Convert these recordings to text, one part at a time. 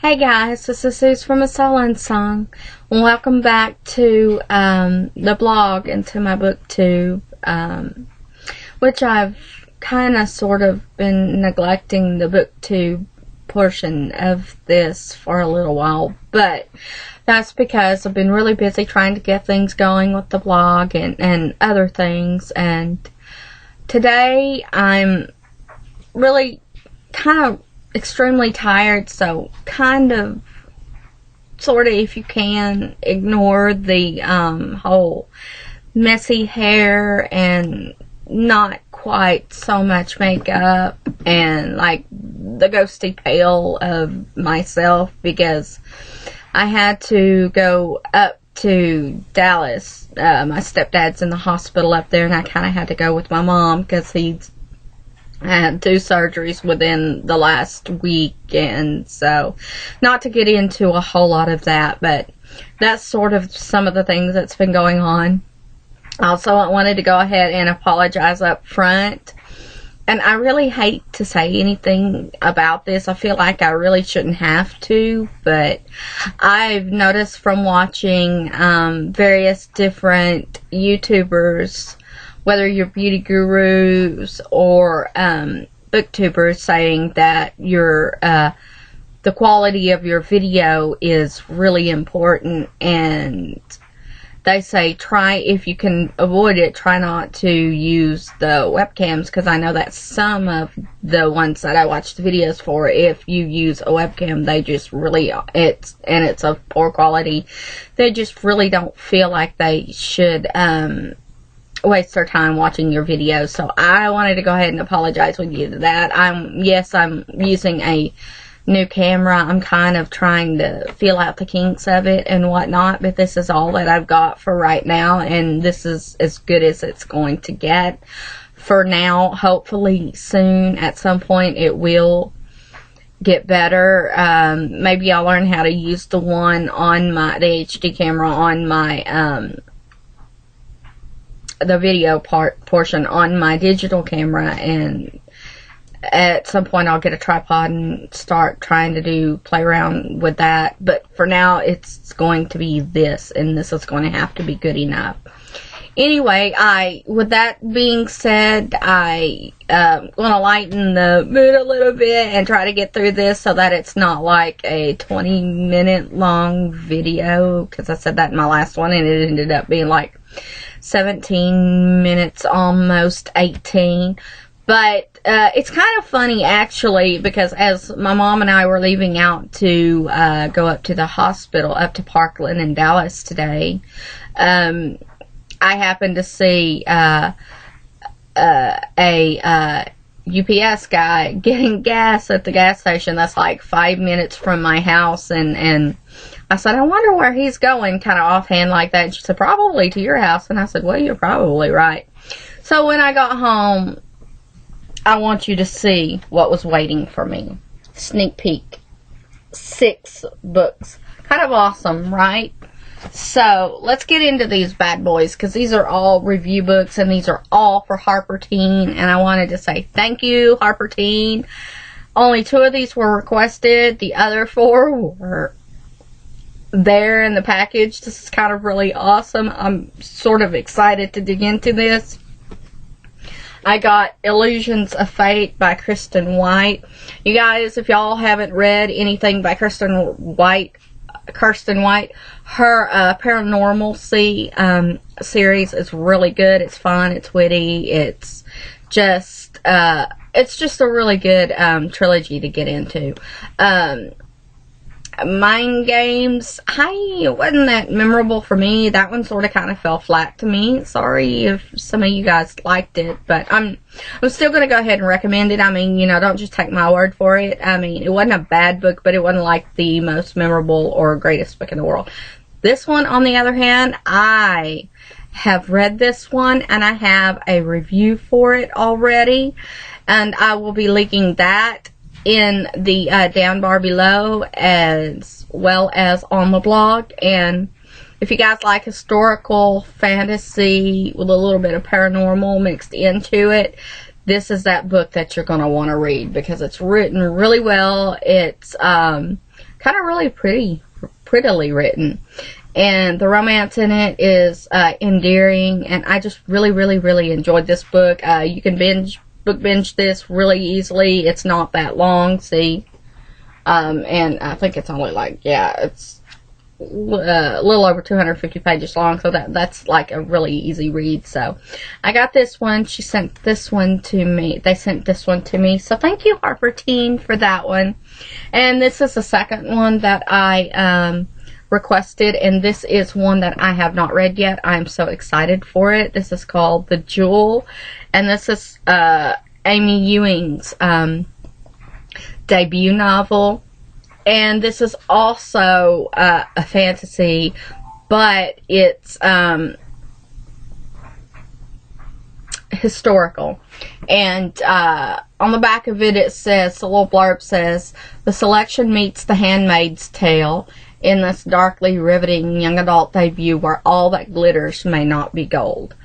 Hey guys, this is Suze from A Soul Unsung. Welcome back to the blog and to my booktube, which I've kind of sort of been neglecting the booktube portion of this for a little while, but that's because I've been really busy trying to get things going with the blog and other things, and today I'm really kind of extremely tired, so kind of sort of, if you can, ignore the whole messy hair and not quite so much makeup and like the ghosty pale of myself, because I had to go up to Dallas. My stepdad's in the hospital up there, and I kind of had to go with my mom because he's had 2 surgeries within the last week, and so not to get into a whole lot of that, but that's sort of some of the things that's been going on. Also, I wanted to go ahead and apologize up front, and I really hate to say anything about this. I feel like I really shouldn't have to, but I've noticed from watching various different YouTubers, whether you're beauty gurus or booktubers, saying that your the quality of your video is really important, and they say try, if you can avoid it, try not to use the webcams, because I know that some of the ones that I watch the videos for, if you use a webcam, they just really, it's of poor quality. They just really don't feel like they should waste their time watching your videos. So I wanted to go ahead and apologize with you to that. I'm using a new camera. I'm kind of trying to feel out the kinks of it and whatnot, but this is all that I've got for right now, and this is as good as it's going to get for now. Hopefully soon, at some point, it will get better. Maybe I'll learn how to use the one on the HD camera on my the video portion on my digital camera, and at some point I'll get a tripod and start trying to play around with that. But for now, it's going to be this, and this is going to have to be good enough. Anyway, with that being said, I going to lighten the mood a little bit and try to get through this so that it's not like a 20-minute long video, because I said that in my last one and it ended up being like 17 minutes, almost 18. But it's kind of funny, actually, because as my mom and I were leaving out to go up to the hospital, up to Parkland in Dallas today, I happened to see a UPS guy getting gas at the gas station that's like 5 minutes from my house, and I said, I wonder where he's going, kind of offhand like that. And she said, probably to your house. And I said, well, you're probably right. So when I got home, I want you to see what was waiting for me. Sneak peek. 6 books. Kind of awesome, right? So let's get into these bad boys, because these are all review books, and these are all for Harper Teen. And I wanted to say thank you, Harper Teen. Only 2 of these were requested. The other 4 were there in the package. This is kind of really awesome. I'm sort of excited to dig into this. I got Illusions of Fate by Kristen White. You guys, if y'all haven't read anything by Kristen White, her Paranormal series is really good. It's fun, it's witty, it's just a really good trilogy to get into. Mind Games, it wasn't that memorable for me. That one sort of kind of fell flat to me. Sorry if some of you guys liked it, but I'm still going to go ahead and recommend it. I mean, don't just take my word for it. I mean, it wasn't a bad book, but it wasn't like the most memorable or greatest book in the world. This one, on the other hand, I have read this one, and I have a review for it already, and I will be linking that in the down bar below, as well as on the blog. And if you guys like historical fantasy with a little bit of paranormal mixed into it, this is that book that you're going to want to read, because it's written really well. It's kind of really prettily written. And the romance in it is endearing, and I just really enjoyed this book. You can book binge this really easily. It's not that long, see? And I think it's only like, it's a little over 250 pages long, so that's like a really easy read. So I got this one. She sent this one to me. They sent this one to me. So thank you, Harper Teen, for that one. And this is the second one that I requested, and this is one that I have not read yet. I'm so excited for it. This is called The Jewel, and this is Amy Ewing's debut novel. And this is also a fantasy, but it's historical. And on the back of it, it says, the little blurb says, "The selection meets The Handmaid's Tale in this darkly riveting young adult debut where all that glitters may not be gold."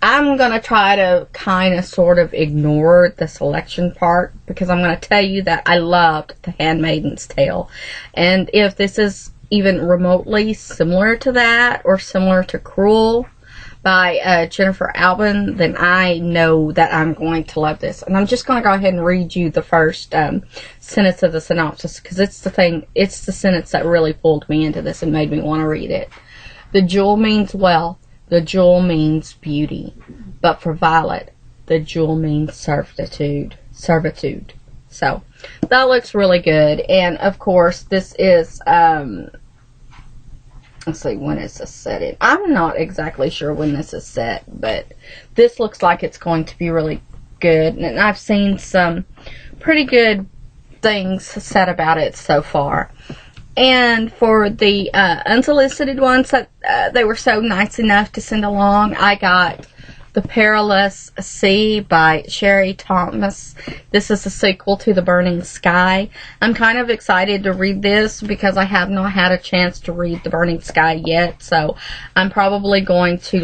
I'm going to try to kind of sort of ignore the selection part, because I'm going to tell you that I loved The Handmaid's Tale. And if this is even remotely similar to that, or similar to Cruel by Jennifer Albin, then I know that I'm going to love this. And I'm just going to go ahead and read you the first sentence of the synopsis, because it's the sentence that really pulled me into this and made me want to read it. "The jewel means wealth. The jewel means beauty. But for Violet, the jewel means servitude. So, that looks really good. And, of course, this is, let's see, when is this set in? I'm not exactly sure when this is set, but this looks like it's going to be really good. And I've seen some pretty good things said about it so far. And for the unsolicited ones that they were so nice enough to send along, I got The Perilous Sea by Sherry Thomas. This is a sequel to The Burning Sky. I'm kind of excited to read this because I have not had a chance to read The Burning Sky yet. So I'm probably going to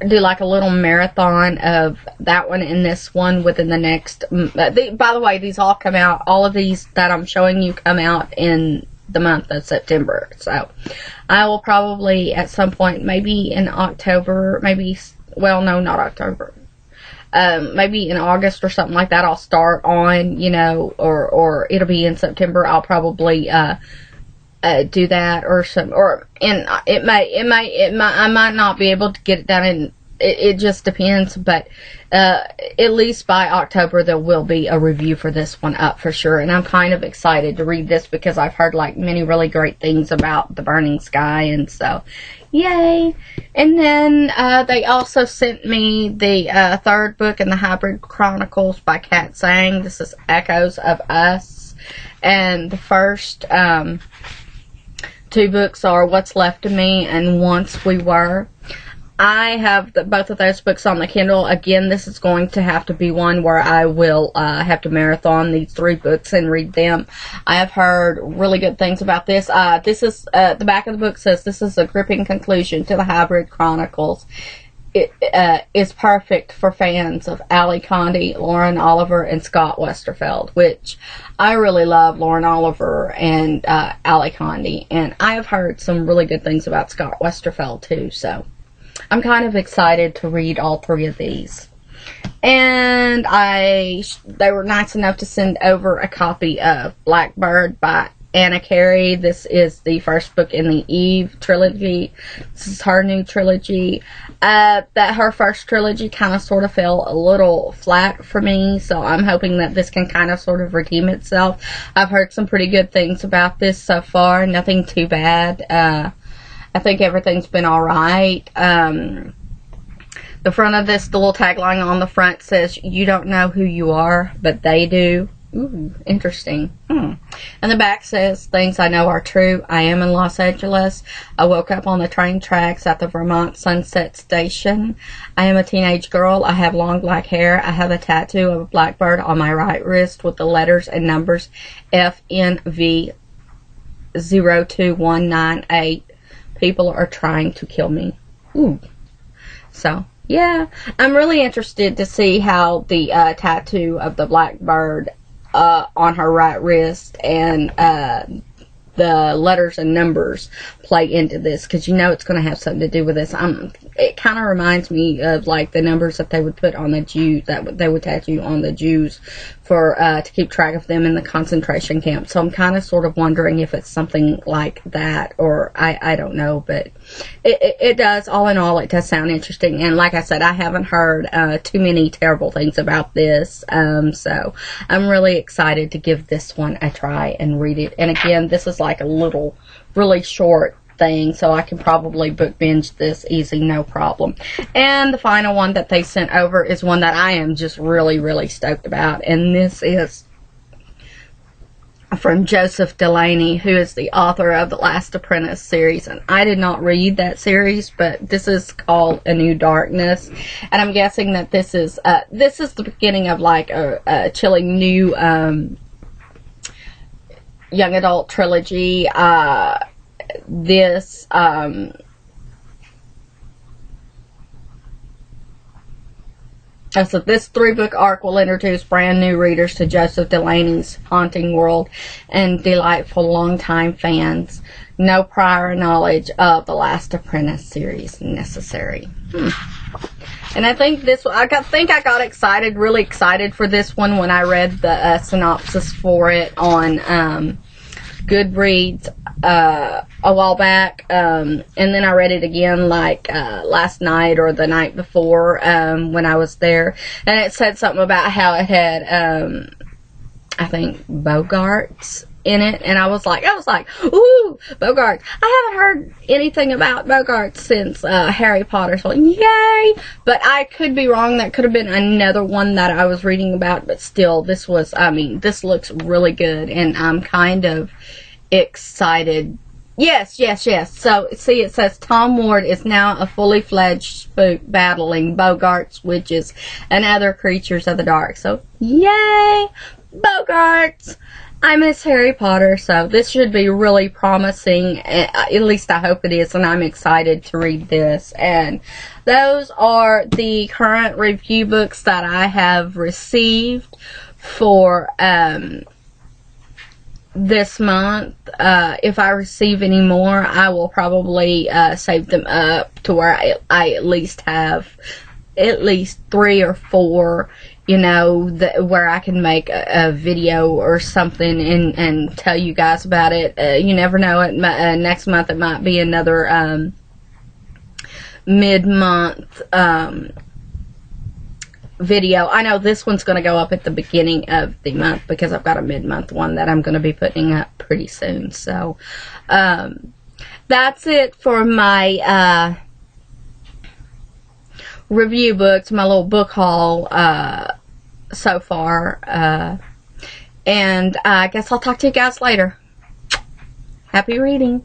do like a little marathon of that one and this one within the next, by the way, these all come out, all of these that I'm showing you come out in the month of September. So I will probably at some point, maybe in October, maybe in August or something like that, I'll start on, or it'll be in September. I'll probably do that I might not be able to get it done, and it just depends, but at least by October there will be a review for this one up for sure. And I'm kind of excited to read this because I've heard like many really great things about The Burning Sky, and so yay. And then they also sent me the third book in the Hybrid Chronicles by Kat Sang. This is Echoes of Us, and the first two books are What's Left of Me and Once We Were. I have both of those books on the Kindle. Again, this is going to have to be one where I will have to marathon these three books and read them. I have heard really good things about this. This is, the back of the book says, this is a gripping conclusion to the Hybrid Chronicles. It is perfect for fans of Ali Condie, Lauren Oliver, and Scott Westerfeld, which I really love Lauren Oliver and Ali Condie, and I have heard some really good things about Scott Westerfeld too, so I'm kind of excited to read all three of these. And they were nice enough to send over a copy of Blackbird by Anna Carey. This is the first book in the Eve trilogy. This is her new trilogy. That her first trilogy kind of sort of fell a little flat for me, so I'm hoping that this can kind of sort of redeem itself. I've heard some pretty good things about this so far. Nothing too bad. I think everything's been alright. The front of this, the little tagline on the front says, "You don't know who you are, but they do." Ooh, interesting. And the back says, "Things I know are true. I am in Los Angeles. I woke up on the train tracks at the Vermont Sunset Station. I am a teenage girl. I have long black hair. I have a tattoo of a blackbird on my right wrist with the letters and numbers FNV 02198. People are trying to kill me." Ooh. So, yeah. I'm really interested to see how the tattoo of the blackbird on her right wrist, and the letters and numbers play into this, because you know it's going to have something to do with this. It kind of reminds me of like the numbers that they would put on the Jews, that they would tattoo on the Jews for to keep track of them in the concentration camp. So I'm kind of sort of wondering if it's something like that, or I don't know, but it does, all in all, it does sound interesting. And like I said, I haven't heard too many terrible things about this, so I'm really excited to give this one a try and read it. And again, this is like a little, really short thing, so I can probably book binge this easy, no problem. And the final one that they sent over is one that I am just really, really stoked about, and this is from Joseph Delaney, who is the author of the Last Apprentice series. And I did not read that series, but this is called A New Darkness, and I'm guessing that this is the beginning of like a chilling new young adult trilogy. So this 3-book arc will introduce brand new readers to Joseph Delaney's haunting world and delightful longtime fans. No prior knowledge of the Last Apprentice series necessary. And I think I got excited, really excited for this one when I read the synopsis for it on Goodreads a while back, and then I read it again like last night or the night before when I was there, and it said something about how it had I think Bogarts in it, and I was like, ooh, Bogarts. I haven't heard anything about Bogarts since Harry Potter, so yay! But I could be wrong. That could have been another one that I was reading about, but still, this looks really good, and I'm kind of excited. Yes. So, see, it says Tom Ward is now a fully fledged spook battling Bogarts, witches, and other creatures of the dark. So, yay! Bogarts! I miss Harry Potter, so this should be really promising. At least I hope it is, and I'm excited to read this. And those are the current review books that I have received for this month. If I receive any more, I will probably save them up to where I at least have at least 3 or 4, where I can make a video or something and tell you guys about it. You never know, next month it might be another mid-month video. I know this one's going to go up at the beginning of the month because I've got a mid-month one that I'm going to be putting up pretty soon. So, that's it for my review books, my little book haul so far. And I guess I'll talk to you guys later. Happy reading.